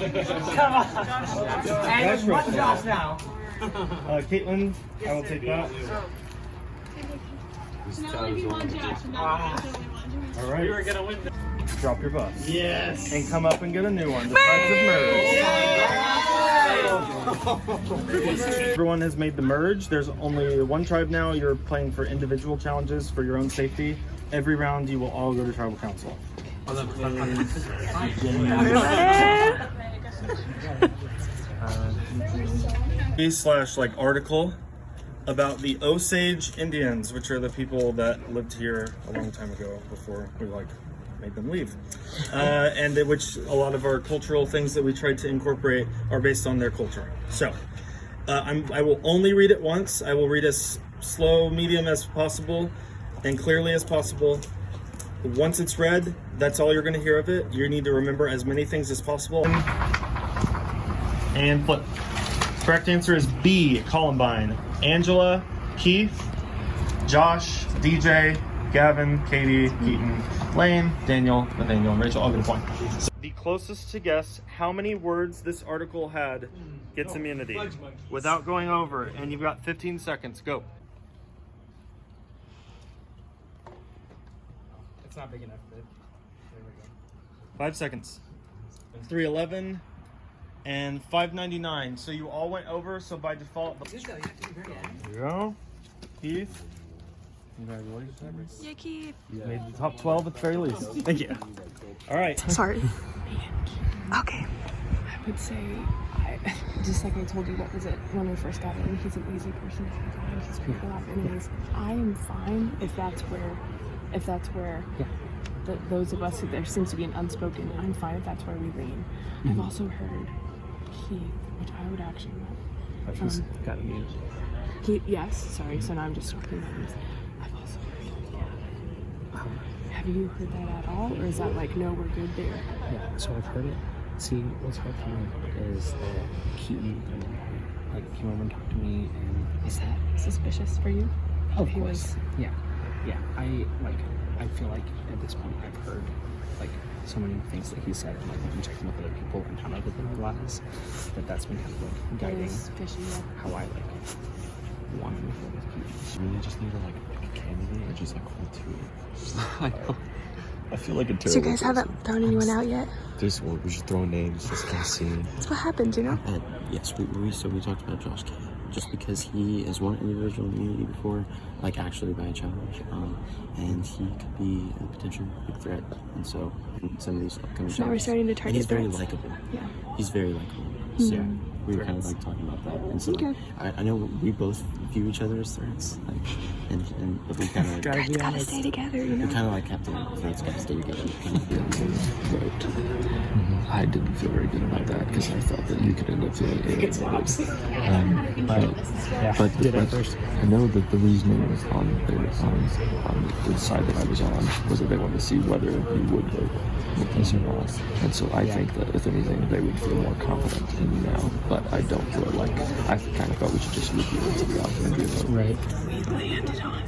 Come on. And one Josh now. Caitlin, I will take that. All right. We were gonna win. Drop your buff. Yes. And come up and get a new one. The Tribes of Merge. Everyone has made the merge. There's only one tribe now. You're playing for individual challenges for your own safety. Every round, you will all go to tribal council. Slash like article about the Osage Indians, which are the people that lived here a long time ago before we made them leave, and which a lot of our cultural things that we tried to incorporate are based on their culture. So I will only read it once. I will read as slow, medium as possible and clearly as possible. Once it's read, that's all you're going to hear of it. You need to remember as many things as possible. And flip. Correct answer is B, Columbine. Angela, Keith, Josh, DJ, Gavin, Katie, Keaton, Lane, Daniel, Nathaniel, and Rachel all get a point. So the closest to guess how many words this article had gets immunity without going over. And you've got 15 seconds. Go. It's not big enough, babe. There we go. 5 seconds. 311 and 599. So you all went over. So by default, You have to be very there you go. Keith. Congratulations. Yeah, Keith. You made the top 12 at the very least. Thank you. All right. Sorry. Okay. I would say, just like I told you, what was it when we first got in? He's an easy person to hang on. He's pretty a lot of enemies. I am fine if that's where those of us who there seems to be an unspoken. I'm fine if that's where we lean. I've also heard Keith, which I would actually love. got to mute. Keith, yes. Sorry. So now I'm just talking about this. I've also heard Gavin. Have you heard that at all, or is that like no, we're good there? Yeah, so I've heard it. See, what's hard for me is that Keaton came over and talked to me, and Is that suspicious for you? of He course, was- yeah. I feel like at this point I've heard so many things that he said, and I've been checking with other people and how I did realize that's been kind of That guiding is fishy. Yeah. how I want to move forward with Keaton. You really just need to pick a candidate or just hold two. I know. I feel like a terrible So you guys person. haven't thrown anyone out yet? We should throw names just to see. That's what happens, you know? Yes, we talked about Josh K. Just because he has won individual immunity before, actually by a challenge, and he could be a potential big threat. And so, in some of these upcoming So now we're challenges, starting to and target he's very threats. likable. Yeah. He's very likable. So we were kind of talking about that. And so Okay. I know we both view each other as threats, but we kind of Threats gotta stay together, you know? we kind of have to threats gotta stay together. I didn't feel very good about that because I thought that you could end up feeling it. But I know that the reasoning was on the side that I was on was that they wanted to see whether you would vote with us or not. And so I think that if anything, they would feel more confident in you now. But I don't feel I kind of thought we should just leave you into the option and do a vote. Right. We landed on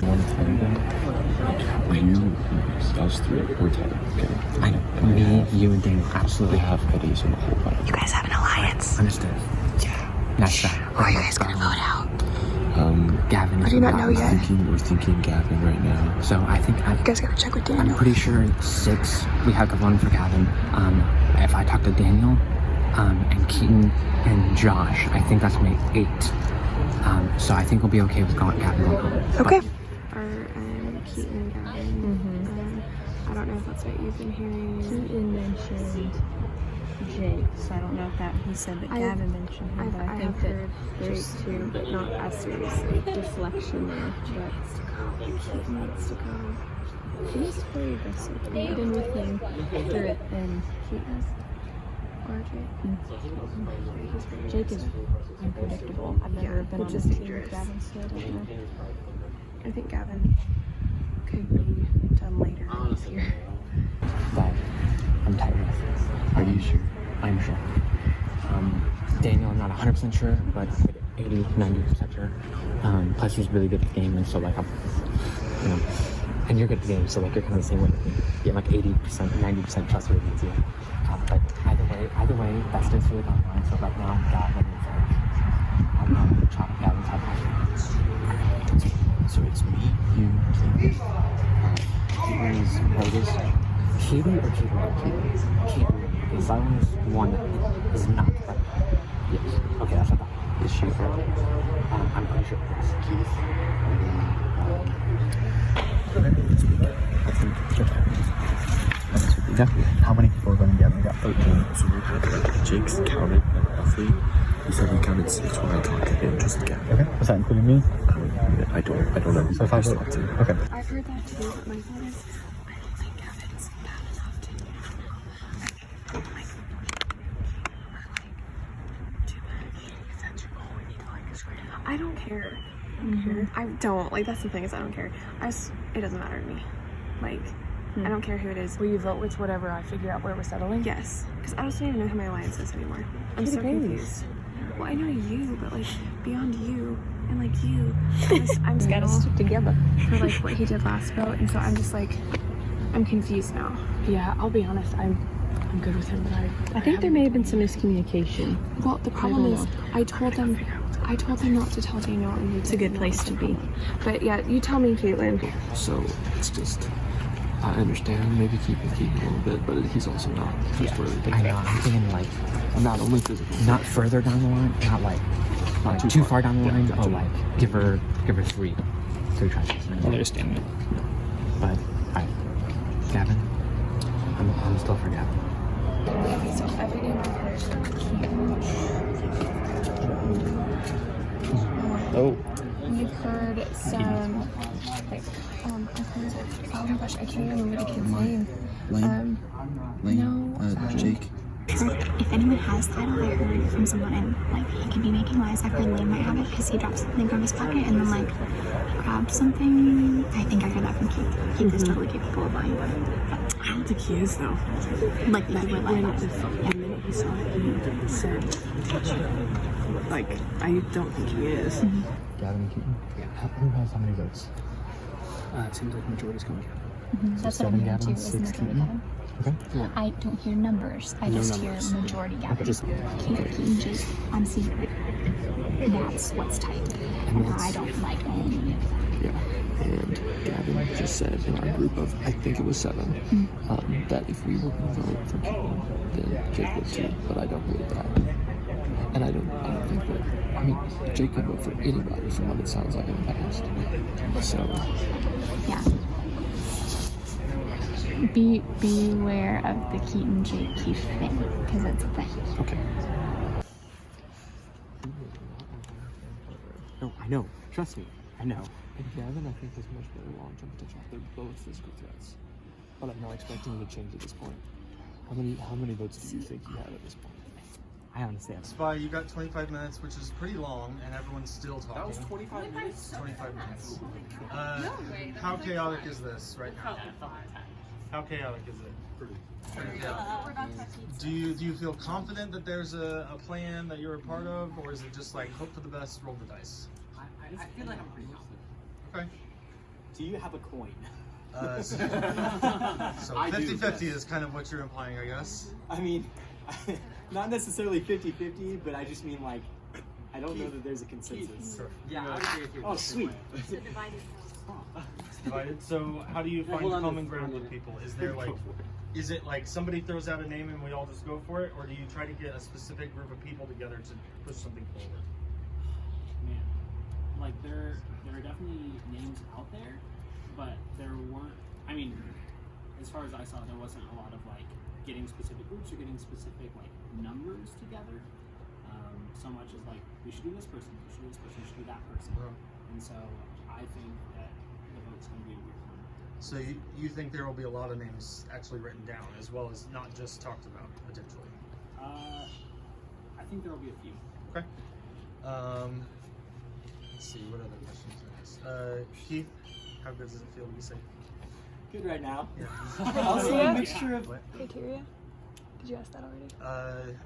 One time us three were tied, okay? I know. Me, you, and Daniel absolutely They have Eddie's in the whole bunch. You guys have an alliance. understood. Yeah. That's that. Who are you guys gonna vote out? Gavin I is do not know not- yet. We're thinking Gavin right now. So I think You guys gotta check with I'm Daniel. pretty sure 6 we have one for Gavin. If I talk to Daniel, and Keaton and Josh, I think that's my 8. So I think we'll be okay with Gavin going home. Okay. Keaton and Gavin. I don't know if that's what you've been hearing. Keaton mentioned Jake, so I don't know if that he said that Gavin mentioned him, but I think have that heard there's Jake too, but not as seriously. deflection there. But Keaton needs to go. he's very aggressive. I've been with him through it, and Keaton or Jake. Jake is unpredictable. I've never been on a just team dangerous. with Gavin, so I don't know. I think Gavin could be done later this year. But I'm tired of it. Are you sure? I'm sure. Daniel, I'm not 100% sure, but 80, 90% sure. Plus he's really good at the game, and so I'm And you're good at the game, so like you're kind of the same way with me. You're like 80%, 90% trustworthy with you. But either way, best is really online. So right now, Gavin is I'm on top of Gavin's top. So it's me, you, Katie. Katie is Vegas. Katie or Katie? Katie. Okay, silence one is not right. Yes. Okay, that's what I thought. Is she her? I'm pretty sure yes. Keith. I think Yeah. How many people are going together? We got 13. so. We're good. Jake's counted roughly. He said he counted 6 when I talked to him, just Gavin. Okay. Was that including me? I don't know. So if I vote, okay. I've heard that too, but my thought is, I don't think Gavin's bad enough to, like, too much. If that's your goal, we need to, like, sort it out. I don't care. I don't. Like, that's the thing is I don't care. It doesn't matter to me. Like, I don't care who it is. Will you vote with whatever I figure out where we're settling? Yes. Because I just don't even know who my alliance is anymore. I'm so confused. Well, I know you, but, like, beyond you, and like you, I'm Gotta stick together. for like what he did last vote, and so I'm just like, I'm confused now. Yeah, I'll be honest. I'm good with him, but I think there may have been some miscommunication. Well, the problem is, I told them not to tell Daniel. And It's a good place to be. But yeah, you tell me, Caitlin. So it's just, I understand maybe keeping a little bit, but he's also not trustworthy. I know. I'm thinking like Not only physically. not further down the line, not like too far down the line, but like give her 3 tries. I understand that. But Gavin, I'm still for Gavin. So every day my person Oh. We've heard some, like, I've heard, oh my gosh, I can't remember the kid's name. Lane? Jake? If anyone has that, I heard from someone, and like he could be making lies. I feel like Lane might have it because he dropped something from his pocket and then like grabbed something. I think I heard that from Keith. Keith is totally capable of lying. I don't think he is though. Like that would lie about it. The minute he saw it, he said, like, I don't think he is. Gavin and Keaton. Who has how many votes? It seems like majority's coming. That's what I'm hearing too. Is 6 majority Keaton. Gavin. Okay. I don't hear numbers. I just hear majority Gavin. Just Keith, Jake, honestly, that's what's tight. And I don't like any of that. Yeah. And Gavin just said in our group of, I think it was 7, that if we were going to vote for Keaton, then Jake would too. But I don't believe that. And I don't think that, I mean, Jake could vote for anybody from what it sounds like in the past. So. Yeah. Beware of the Keaton Jake Keith thing, because it's a thing. Okay. No, I know. Trust me. I know. And Gavin, I think, has much better long-term potential. They're both physical threats. But I'm not expecting you to change at this point. How many votes do you think you have at this point? I honestly have. Spy, you got 25 minutes, which is pretty long, and everyone's still talking. That was 25 minutes? 25 minutes. How chaotic is this right now? How chaotic is it? Pretty chaotic. Do you feel confident that there's a plan that you're a part of, or is it just like hope for the best, roll the dice? I feel like I'm pretty confident. Okay. Do you have a coin? So 50-50 is kind of what you're implying, I guess. I mean, not necessarily 50-50, but I just mean like, I don't know that there's a consensus. Sure. Yeah, I agree with you. Oh, sweet. It's divided. So how do you find common ground with people? Is it like somebody throws out a name and we all just go for it, or do you try to get a specific group of people together to push something forward? Man, like there are definitely names out there, but there weren't. I mean, as far as I saw, there wasn't a lot of like getting specific groups or getting specific like numbers together. So much as like we should do this person, we should do this person, we should do that person, and so I think that the vote's going to be a weird one. So you think there will be a lot of names actually written down, as well as not just talked about potentially? I think there will be a few. Okay. Let's see, what other questions are next? Keith, how good does it feel to be safe? Good right now. Yeah. Also a mixture of Criteria? Did you ask that already?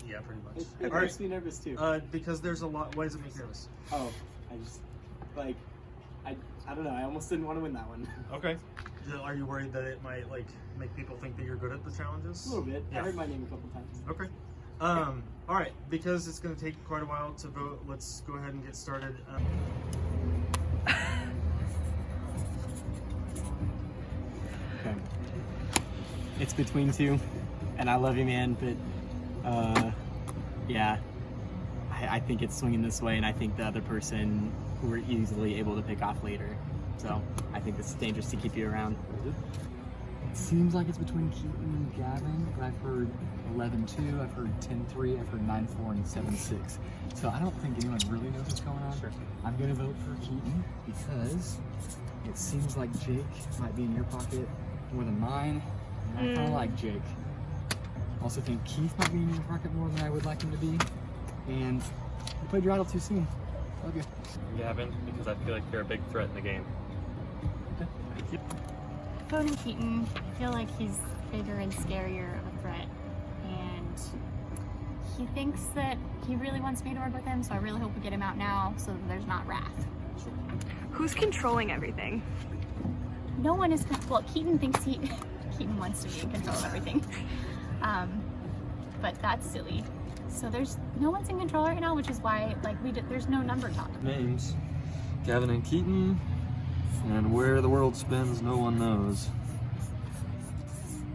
Yeah, pretty much. It makes me nervous too. Because there's a lot. Why does it make you nervous? Oh, I just like I don't know. I almost didn't want to win that one. Okay. Are you worried that it might like make people think that you're good at the challenges? A little bit. Yeah. I heard my name a couple times. Okay. All right. Because it's going to take quite a while to vote, let's go ahead and get started. Okay. It's between two, and I love you, man, but yeah, I think it's swinging this way, and I think the other person we're easily able to pick off later. So I think this is dangerous to keep you around. It seems like it's between Keaton and Gavin, but I've heard 11-2, I've heard 10-3, I've heard 9-4, and 7-6. So I don't think anyone really knows what's going on. Sure. I'm going to vote for Keaton because it seems like Jake might be in your pocket more than mine. And I kind of like Jake. I also think Keith might be in your pocket more than I would like him to be. And you played your idol too soon. Love you. Gavin, because I feel like you're a big threat in the game. Okay. Thank you. Voting Keaton. I feel like he's bigger and scarier of a threat. And he thinks that he really wants me to work with him, so I really hope we get him out now so that there's not wrath. Who's controlling everything? No one is, well, Keaton thinks Keaton wants to be in control of everything. But that's silly. So there's no one's in control right now, which is why like there's no number talk. Names: Gavin and Keaton, and where the world spins, no one knows.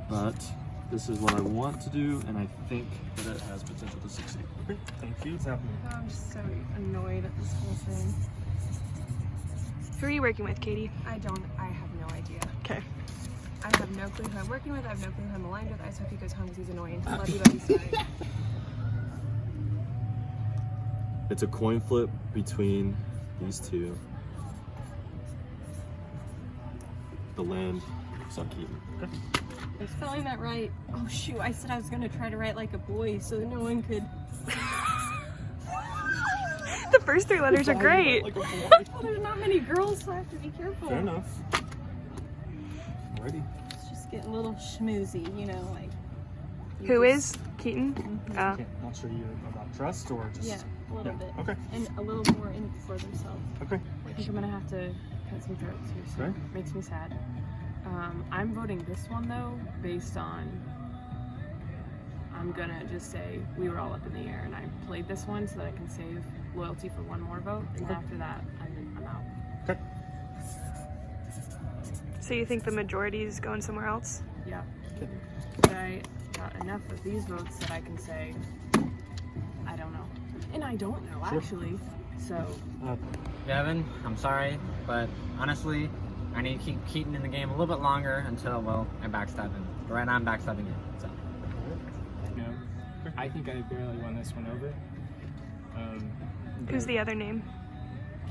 But this is what I want to do, and I think that it has potential to succeed. Okay, thank you. What's happening? I'm just so annoyed at this whole thing. Who are you working with, Katie? I have no idea. Okay. I have no clue who I'm working with. I have no clue who I'm aligned with. I just hope he goes home because he's annoying. Love you, but he's sorry. It's a coin flip between these two. The land is on Keaton. I was spelling that right. Oh shoot, I said I was gonna try to write like a boy so that no one could. The first three letters are great. Well, there's not many girls, so I have to be careful. Fair enough. Alrighty. It's just getting a little schmoozy, you know, like. Who is Keaton? Okay, not sure you about trust or just. Yeah, a little bit. Okay. And a little more in for themselves. Okay. I think I'm gonna have to cut some throats here, so Okay. it makes me sad. I'm voting this one though, based on, I'm gonna just say we were all up in the air, and I played this one so that I can save loyalty for one more vote, and then after that, I'm out. Okay. So you think the majority is going somewhere else? Yeah. But I got enough of these votes that I can say, I don't know. And I don't know, actually. So. Gavin, I'm sorry, but honestly, I need to keep Keaton in the game a little bit longer until, well, I backstab him. But right now I'm backstabbing him, so. No, I think I barely won this one over. Who's the other name?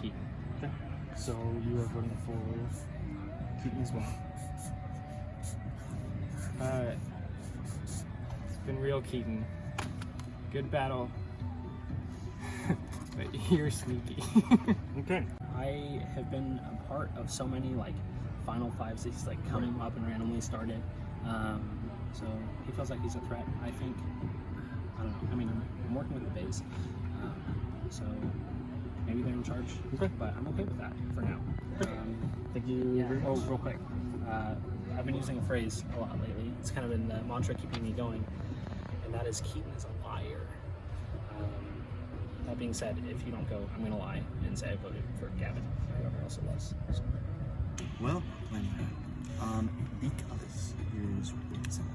Keaton. Okay. So you are voting for Keaton as well. It's been real, Keaton. Good battle. But you're sneaky. Okay. I have been a part of so many like Final Fives that he's like coming up and randomly started. So he feels like he's a threat. I think. I don't know. I mean, I'm working with the base, so maybe they're in charge. Okay. But I'm okay with that for now. Thank you. Yeah. Oh, real quick. I've been using a phrase a lot lately. It's kind of been the mantra keeping me going, and that is Keaton is a liar. That being said, if you don't go, I'm going to lie and say I voted for Gavin or whoever else it was. So. Well, because here's the reason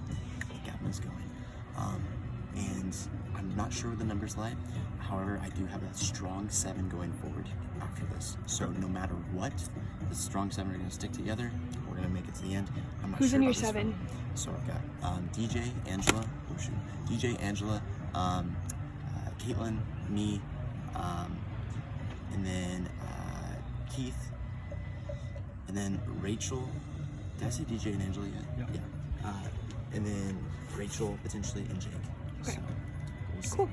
Gavin is going. And I'm not sure where the numbers lie. However, I do have a strong 7 going forward after this. So no matter what, the strong 7 are going to stick together. We're going to make it to the end. I'm not Who's sure in your about this 7? one. So I've got DJ, Angela, Caitlin, me, and then Keith, and then Rachel. Did I say DJ and Angela yet? Yeah. And then Rachel potentially and Jake. Okay. So, we'll see. Cool.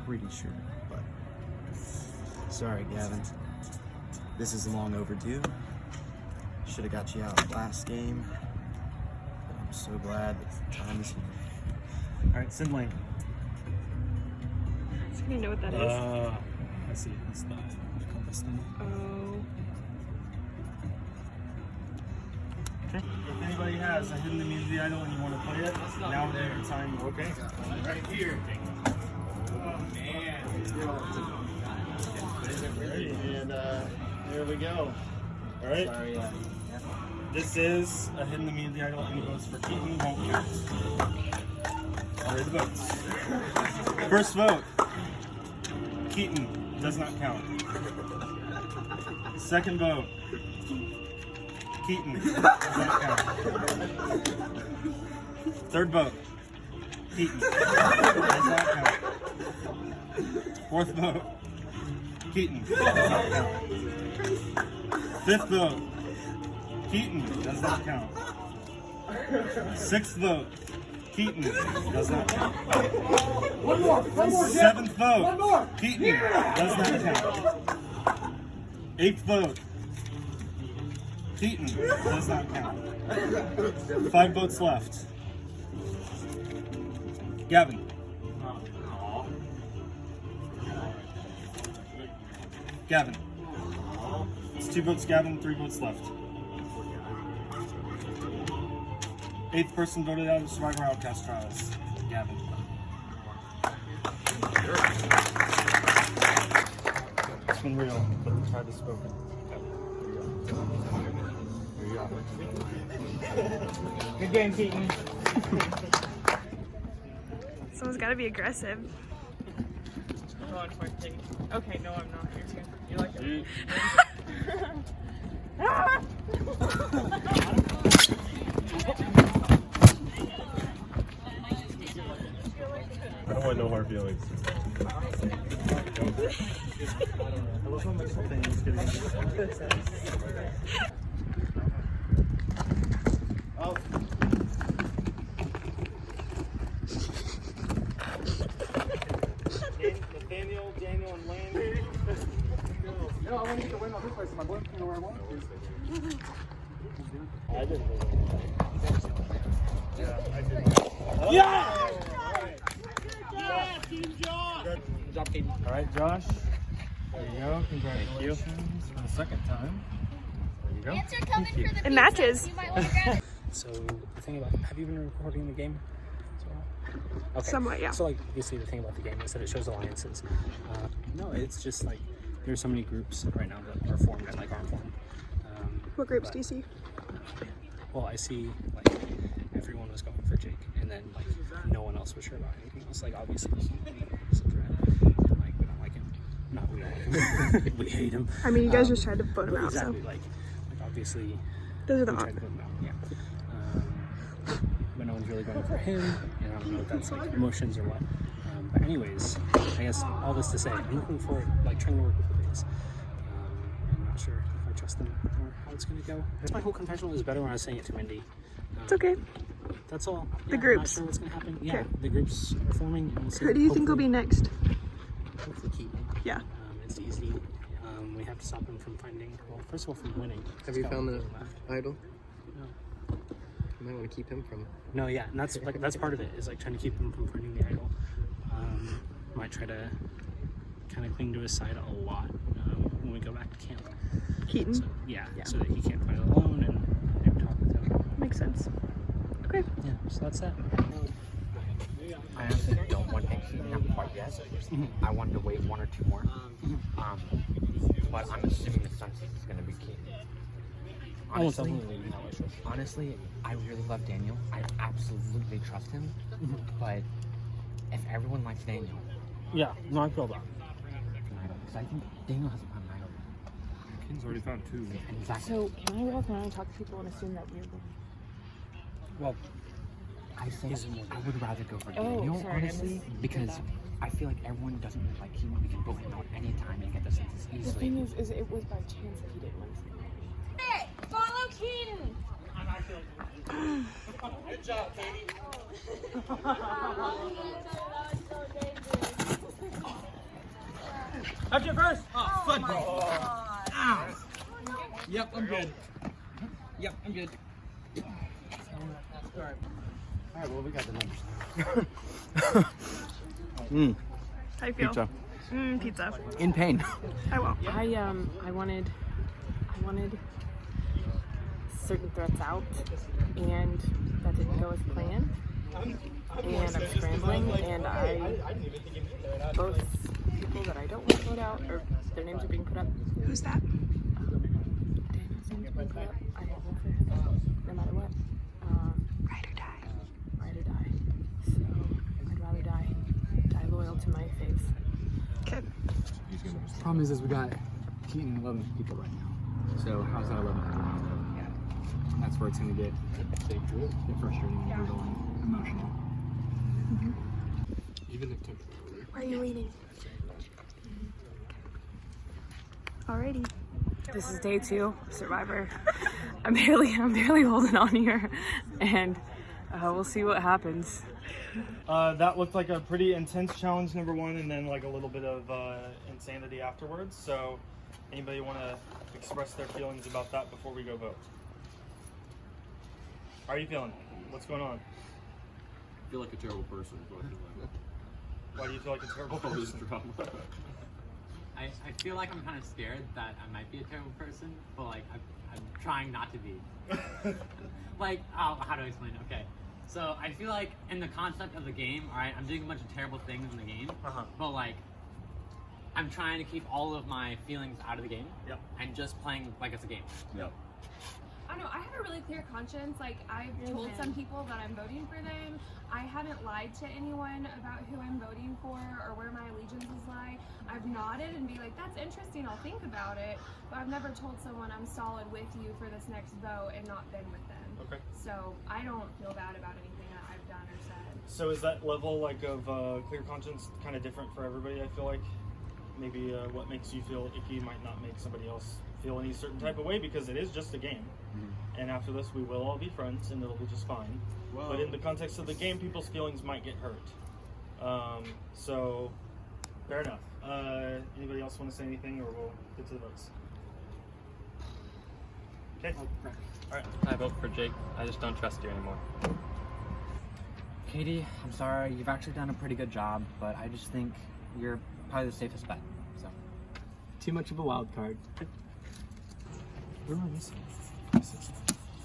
Pretty sure, but sorry, Gavin. This is long overdue. Should have got you out last game, but I'm so glad that the time is here. All right, Sindley. I don't even know what that is. I see. It's the compass thing. Oh. If anybody has a hidden immunity idol and you want to play it, now would be the time. Okay. Right here. Oh man. And there we go. All right. Sorry, this is a hidden immunity idol. Any votes for Keaton won't count. Here are the votes. First vote. Keaton does not count. Second vote. Keaton does not count. Third vote. Keaton does not count. Fourth vote. Keaton does not count. Fifth vote. Keaton does not count. Sixth vote. Keaton does not count. One more. Seventh vote. One more. Keaton does not count. Eighth vote. Keaton does not count. 5 votes left. Gavin. Gavin. It's 2 votes Gavin, 3 votes left. 8th person voted out of Survivor Outcast Trials. Gavin. It's been real, but the tribe has spoken. Good game, Keaton. Someone's got to be aggressive. Okay, no, I'm not. You're like it. I don't want no hard feelings. Nathaniel, Daniel, and Landon. No, I want to get the win on this place. My boy can know where I want. I didn't know. Yeah, I did. Yeah! Yeah, Team Josh! Good job, Keaton. All right, Josh. There you go. Congratulations for the second time. There you go. Ants are coming for the It pizza. matches. You might want to grab it. So the thing about, have you been recording the game? Okay. Somewhat, yeah. So like, obviously the thing about the game is that it shows alliances. No, it's just like, there's so many groups right now that are formed and like aren't formed. What groups do you see? Well, I see like everyone was going for Jake, and then like no one else was sure about anything else. Like obviously he's a threat, and like we don't like him. Not we don't like him. We hate him. I mean, you guys just tried to vote him out, exactly, so. like obviously. Those are the we tried to vote him out. Yeah. But no one's really going for him, and I don't know if that's like emotions or what. But anyways, I guess all this to say, I'm looking forward, like trying to work with the base. I'm not sure if I trust them or how it's going to go. My whole confessional is better when I was saying it to Mindy. It's okay. That's all. The Yeah, groups. Not sure what's going to happen. Yeah, Okay. the groups are forming. And we'll see. Who do you think will be next? Hopefully Keaton. Yeah. It's easy. We have to stop him from finding. Well, first of all, from winning. Have you found the left. idol? No. You might want to keep him from. No, yeah, and that's like that's part of it is like trying to keep him from finding the idol. Might try to kind of cling to his side a lot when we go back to camp. Keaton? So, yeah, so that he can't find it alone and talk with him. Makes sense. Okay. Yeah, so that's that. I honestly don't want to Keaton up quite yet. I wanted to wait 1 or 2 more. But I'm assuming the census is going to be Keaton. Honestly, I really love Daniel. I absolutely trust him. But if everyone likes Daniel, yeah, no, I feel that. Because I think Daniel hasn't found an idol. He's already found 2. Exactly. So, can I walk around and talk to people and assume that you're going? Well, I say I would rather go for Oh, Daniel, sorry, I honestly, missed because that. I feel like everyone doesn't really like him. We can vote him out anytime and get the census The easily. thing is it was by chance that he didn't win. Hey, follow Keaton! Good job, Katie. After first. Oh, Football. Ow. Yep, I'm good. Yep, I'm good. All right, well, we got the numbers. How you feel? Pizza. Pizza. In pain. I won't. I wanted certain threats out, and that didn't go as planned. And I'm scrambling, and both people that I don't want to vote out, or their names are being put up. Who's that? Daniel's name's being put up. I won't vote for him, no matter what. Ride or die. Ride or die. So I'd rather die loyal to my faith. Okay. Problem is we got Keaton and 11 people right now. So how's that 11 people? That's where it's gonna get frustrating and brutal and emotional. Even if temporarily. Where are you leaning? Alrighty. This is day 2, Survivor. I'm barely holding on here, and we'll see what happens. That looked like a pretty intense challenge, number 1, and then like a little bit of insanity afterwards. So, anybody want to express their feelings about that before we go vote? How are you feeling? What's going on? I feel like a terrible person. Why do you feel like a terrible person? I feel like I'm kind of scared that I might be a terrible person, but like I'm trying not to be. Like, how do I explain it? Okay. So I feel like in the concept of the game, all right, I'm doing a bunch of terrible things in the game, but like I'm trying to keep all of my feelings out of the game, and just playing like it's a game. Yep. I don't know, I have a really clear conscience. Like, I've told some people that I'm voting for them. I haven't lied to anyone about who I'm voting for or where my allegiances lie. I've nodded and be like, that's interesting, I'll think about it. But I've never told someone I'm solid with you for this next vote and not been with them. Okay. So I don't feel bad about anything that I've done or said. So is that level like of clear conscience kind of different for everybody? I feel like maybe what makes you feel icky might not make somebody else feel any certain type of way, because it is just a game. And after this we will all be friends and it'll be just fine. Whoa. But in the context of the game, people's feelings might get hurt. So fair enough. Anybody else want to say anything, or we'll get to the votes? Okay. Alright. I vote for Jake. I just don't trust you anymore. Katie, I'm sorry, you've actually done a pretty good job, but I just think you're probably the safest bet. So, too much of a wild card.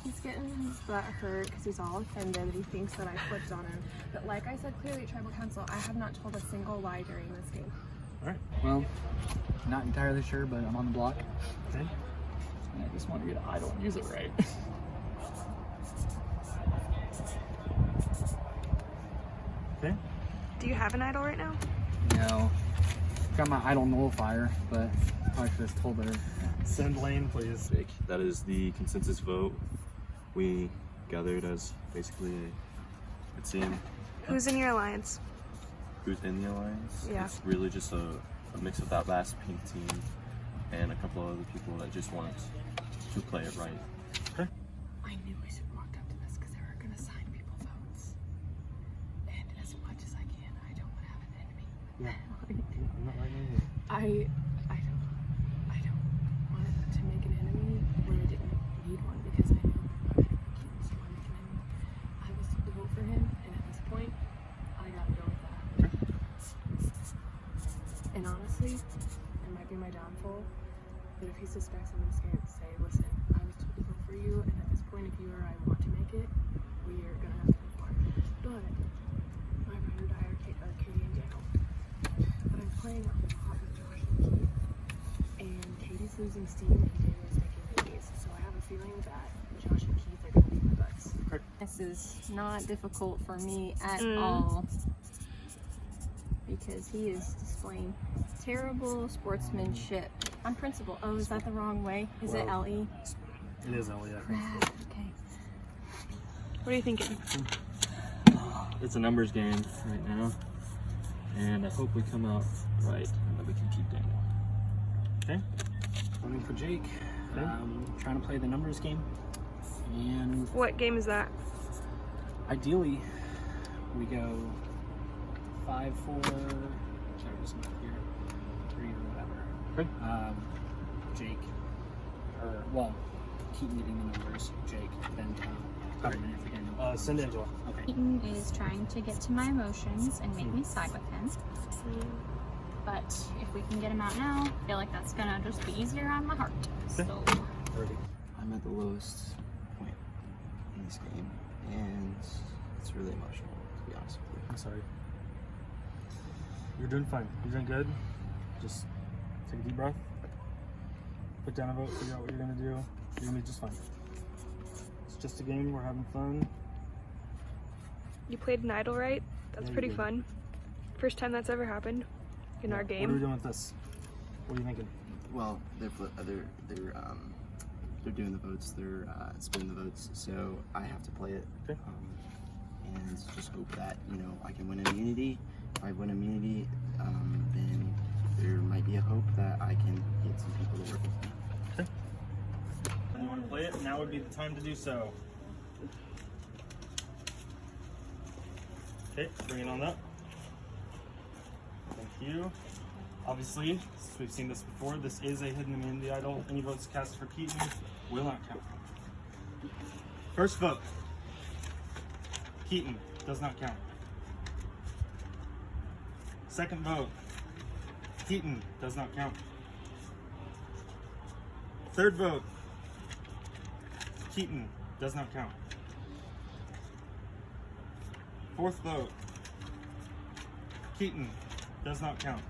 He's getting his butt hurt because he's all offended that he thinks that I flipped on him. But like I said clearly at Tribal Council, I have not told a single lie during this game. Alright. Well, not entirely sure, but I'm on the block. Okay. And I just want to get I don't use it right. Okay. Do you have an idol right now? No. Got my idol nullifier, but probably should have told her. Send lane, please. That is the consensus vote. We gathered as basically a team. Who's in your alliance? Who's in the alliance? Yeah. It's really just a mix of that last pink team and a couple of other people that just want to play it right. Okay. I knew I should have walked up to this because they were going to sign people votes. And as much as I can, I don't want to have an enemy. Yeah. I'm not right now. I don't want to make an enemy where I didn't need one, because I know I don't keep someone make an enemy. I was told to vote for him, and at this point, I gotta go with that. And honestly, it might be my downfall, but if he suspects, I'm just gonna say, listen, I was told to vote for you, and at this point, if you or I want to make it, we are gonna have to move forward. But my ride or die are Katie and Daniel. But I'm playing a lot with Josh and Keith, and Katie's losing steam and Daniel's making babies, so I have a feeling that Josh and Keith are gonna be my butts. This is not difficult for me at all, because he is displaying terrible sportsmanship on principle. Oh, is that the wrong way? Is it LE? It is LE, I think. Okay. What are you thinking? It's a numbers game right now, and I hope we come out right and that we can keep Daniel. Okay. Voting for Jake. Trying to play the numbers game. And What game is that? ideally, we go 5-4. Sorry, just not here. 3 or whatever. Jake, or well, keep getting the numbers. Jake, then Tom. Send Angela. Okay. Keaton is trying to get to my emotions and make me side with him. But if we can get him out now, I feel like that's gonna just be easier on my heart. So I'm at the lowest this game, and it's really emotional, to be honest with you. I'm sorry. You're doing fine. You're doing good. Just take a deep breath. Put down a vote, figure out what you're gonna do. You're gonna be just fine. It's just a game, we're having fun. You played an idol, right? That's Yeah, pretty you did. fun. First time that's ever happened in our game. What are we doing with this? What are you thinking? Well, they're doing the votes. They're splitting the votes, so I have to play it. Okay. And just hope that I can win immunity. If I win immunity, then there might be a hope that I can get some people to work with me. Okay. And you want to play it? Now would be the time to do so. Okay, bring it on up. Thank you. Obviously, since we've seen this before, this is a hidden immunity idol. Any votes cast for Keaton will not count. First vote. Keaton does not count. Second vote. Keaton does not count. Third vote. Keaton does not count. Fourth vote. Keaton does not count.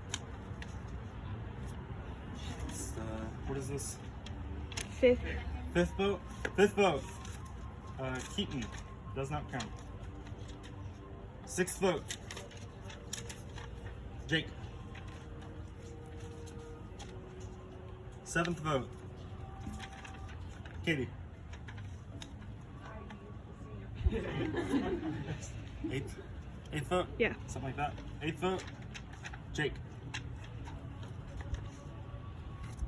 What is this? Fifth. Fifth vote. Fifth vote. Keaton does not count. Sixth vote. Jake. Seventh vote. Katie. Eighth vote? Yeah. Something like that. Eighth vote. Jake.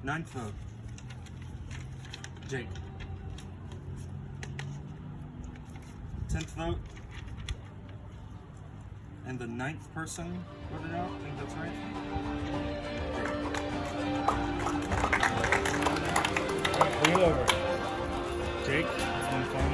Ninth vote. Jake. 10th vote. And the 9th person voted out. I think that's right. Bring it over. Jake, it's been fun.